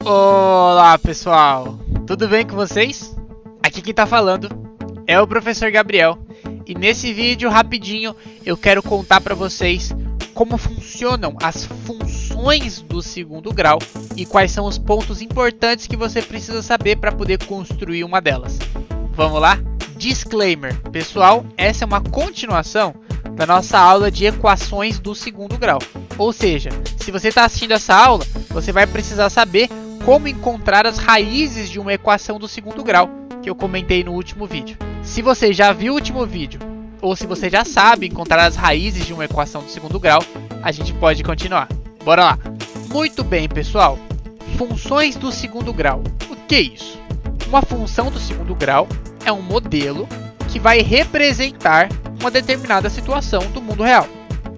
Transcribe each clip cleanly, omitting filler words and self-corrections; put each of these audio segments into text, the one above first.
Olá pessoal, tudo bem com vocês? Aqui quem tá falando é o professor Gabriel e nesse vídeo rapidinho eu quero contar para vocês como funcionam as funções do segundo grau e quais são os pontos importantes que você precisa saber para poder construir uma delas. Vamos lá? Disclaimer, pessoal, essa é uma continuação da nossa aula de equações do segundo grau. Ou seja, se você está assistindo essa aula, você vai precisar saber como encontrar as raízes de uma equação do segundo grau, que eu comentei no último vídeo. Se você já viu o último vídeo, ou se você já sabe encontrar as raízes de uma equação do segundo grau, a gente pode continuar. Bora lá! Muito bem, pessoal. Funções do segundo grau. O que é isso? Uma função do segundo grau é um modelo que vai representar uma determinada situação do mundo real.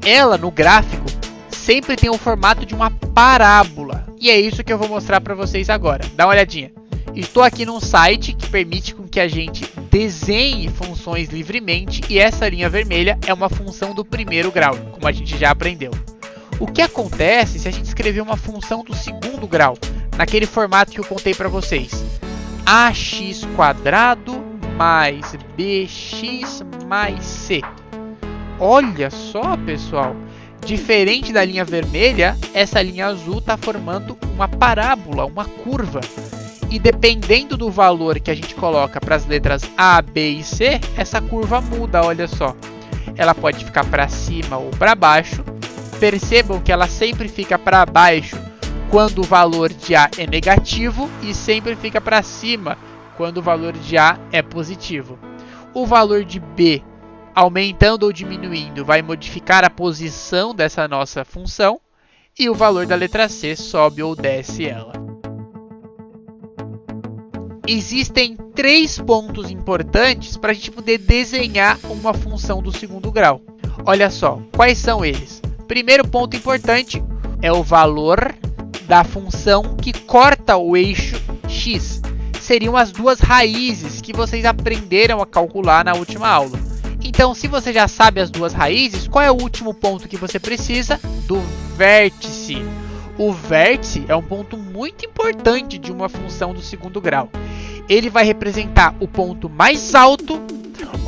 Ela, no gráfico, sempre tem o formato de uma parábola. E é isso que eu vou mostrar para vocês agora. Dá uma olhadinha. Estou aqui num site que permite com que a gente desenhe funções livremente e essa linha vermelha é uma função do primeiro grau, como a gente já aprendeu. O que acontece se a gente escrever uma função do segundo grau, naquele formato que eu contei para vocês? Ax² mais bx mais c. Olha só, pessoal. Diferente da linha vermelha, essa linha azul está formando uma parábola, uma curva. E dependendo do valor que a gente coloca para as letras A, B e C, essa curva muda, olha só. Ela pode ficar para cima ou para baixo. Percebam que ela sempre fica para baixo quando o valor de A é negativo e sempre fica para cima quando o valor de A é positivo. O valor de B, aumentando ou diminuindo, vai modificar a posição dessa nossa função e o valor da letra C sobe ou desce ela. Existem 3 pontos importantes para a gente poder desenhar uma função do segundo grau. Olha só, quais são eles? Primeiro ponto importante é o valor da função que corta o eixo x. Seriam as duas raízes que vocês aprenderam a calcular na última aula. Então, se você já sabe as duas raízes, qual é o último ponto que você precisa? Do vértice. O vértice é um ponto muito importante de uma função do segundo grau. Ele vai representar o ponto mais alto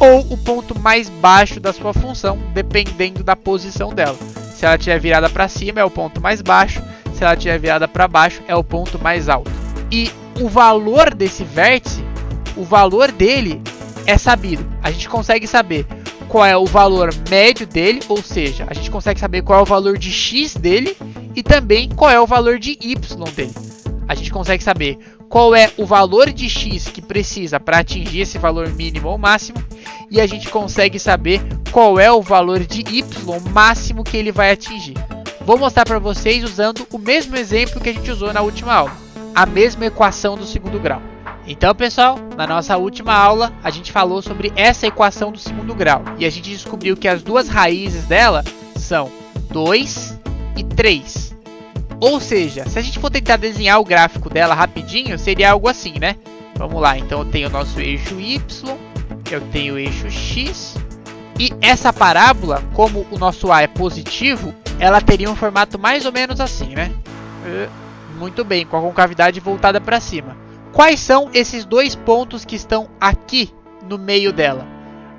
ou o ponto mais baixo da sua função, dependendo da posição dela. Se ela estiver virada para cima, é o ponto mais baixo. Se ela estiver virada para baixo, é o ponto mais alto. E o valor desse vértice, o valor dele é sabido. A gente consegue saber qual é o valor médio dele, ou seja, a gente consegue saber qual é o valor de x dele e também qual é o valor de y dele. A gente consegue saber qual é o valor de x que precisa para atingir esse valor mínimo ou máximo e a gente consegue saber qual é o valor de y máximo que ele vai atingir. Vou mostrar para vocês usando o mesmo exemplo que a gente usou na última aula, a mesma equação do segundo grau. Então, pessoal, na nossa última aula, a gente falou sobre essa equação do segundo grau. E a gente descobriu que as duas raízes dela são 2 e 3. Ou seja, se a gente for tentar desenhar o gráfico dela rapidinho, seria algo assim, né? Vamos lá, então eu tenho o nosso eixo y, eu tenho o eixo x. E essa parábola, como o nosso A é positivo, ela teria um formato mais ou menos assim, né? Muito bem, com a concavidade voltada para cima. Quais são esses dois pontos que estão aqui no meio dela?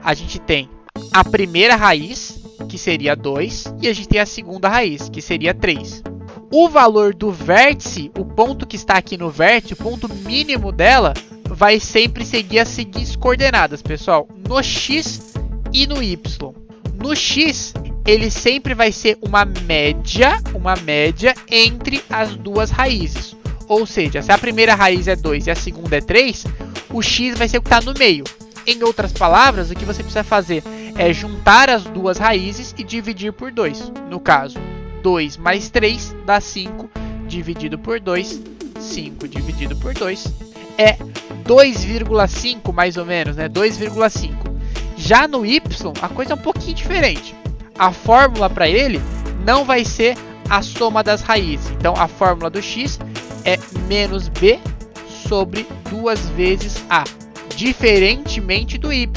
A gente tem a primeira raiz, que seria 2, e a gente tem a segunda raiz, que seria 3. O valor do vértice, o ponto que está aqui no vértice, o ponto mínimo dela, vai sempre seguir as seguintes coordenadas, pessoal, no x e no y. No x, ele sempre vai ser uma média entre as duas raízes. Ou seja, se a primeira raiz é 2 e a segunda é 3, o x vai ser o que está no meio. Em outras palavras, o que você precisa fazer é juntar as duas raízes e dividir por 2. No caso, 2 mais 3 dá 5 dividido por 2. 5 dividido por 2 é 2,5 mais ou menos, né? 2,5. Já no y, a coisa é um pouquinho diferente. A fórmula para ele não vai ser a soma das raízes. Então, a fórmula do x é menos b sobre 2 vezes a. Diferentemente do y,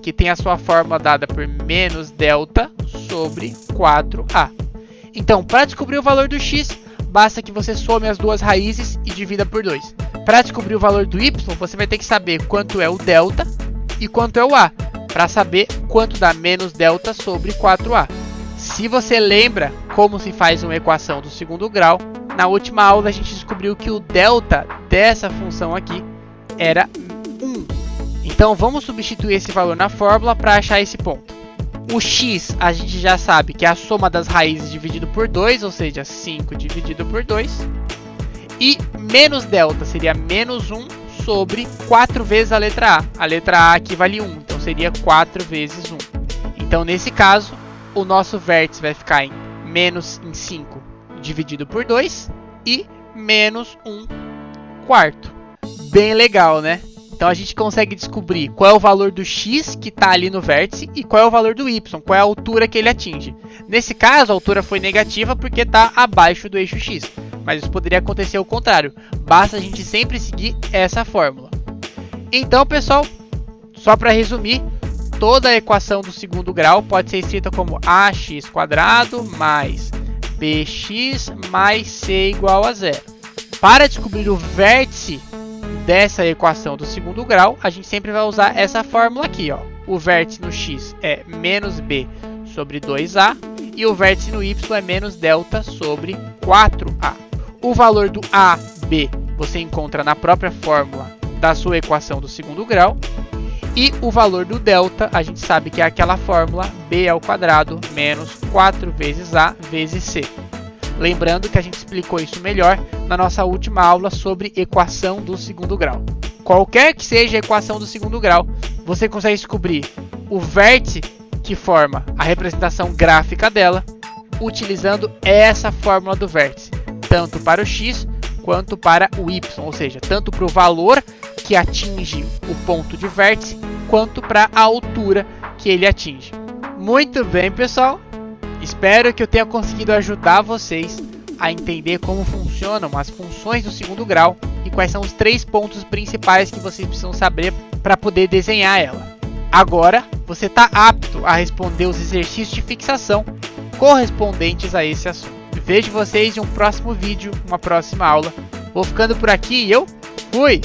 que tem a sua fórmula dada por menos delta sobre 4a. Então, para descobrir o valor do x, basta que você some as duas raízes e divida por 2. Para descobrir o valor do y, você vai ter que saber quanto é o delta e quanto é o a, para saber quanto dá menos delta sobre 4a. Se você lembra como se faz uma equação do segundo grau, na última aula a gente descobriu que o delta dessa função aqui era 1. Então vamos substituir esse valor na fórmula para achar esse ponto. O x a gente já sabe que é a soma das raízes dividido por 2, ou seja, 5 dividido por 2. E menos delta seria menos 1 sobre 4 vezes a letra a. A letra a aqui vale 1, então seria 4 vezes 1. Então nesse caso, o nosso vértice vai ficar em menos 5 dividido por 2 e menos 1 quarto. Bem legal, né? Então a gente consegue descobrir qual é o valor do x que está ali no vértice e qual é o valor do y, qual é a altura que ele atinge. Nesse caso, a altura foi negativa porque está abaixo do eixo x. Mas isso poderia acontecer ao contrário. Basta a gente sempre seguir essa fórmula. Então, pessoal, só para resumir, toda a equação do segundo grau pode ser escrita como ax² mais bx mais c igual a 0. Para descobrir o vértice dessa equação do segundo grau, a gente sempre vai usar essa fórmula aqui, ó. O vértice no x é menos b sobre 2a e o vértice no y é menos delta sobre 4a. O valor do a, b, você encontra na própria fórmula da sua equação do segundo grau. E o valor do delta, a gente sabe que é aquela fórmula b² menos 4 vezes a vezes c. Lembrando que a gente explicou isso melhor na nossa última aula sobre equação do segundo grau. Qualquer que seja a equação do segundo grau, você consegue descobrir o vértice que forma a representação gráfica dela, utilizando essa fórmula do vértice, tanto para o x quanto para o y, ou seja, tanto para o valor que atinge o ponto de vértice, quanto para a altura que ele atinge. Muito bem, pessoal! Espero que eu tenha conseguido ajudar vocês a entender como funcionam as funções do segundo grau e quais são os 3 pontos principais que vocês precisam saber para poder desenhar ela. Agora, você está apto a responder os exercícios de fixação correspondentes a esse assunto. Vejo vocês em um próximo vídeo, uma próxima aula. Vou ficando por aqui e eu fui!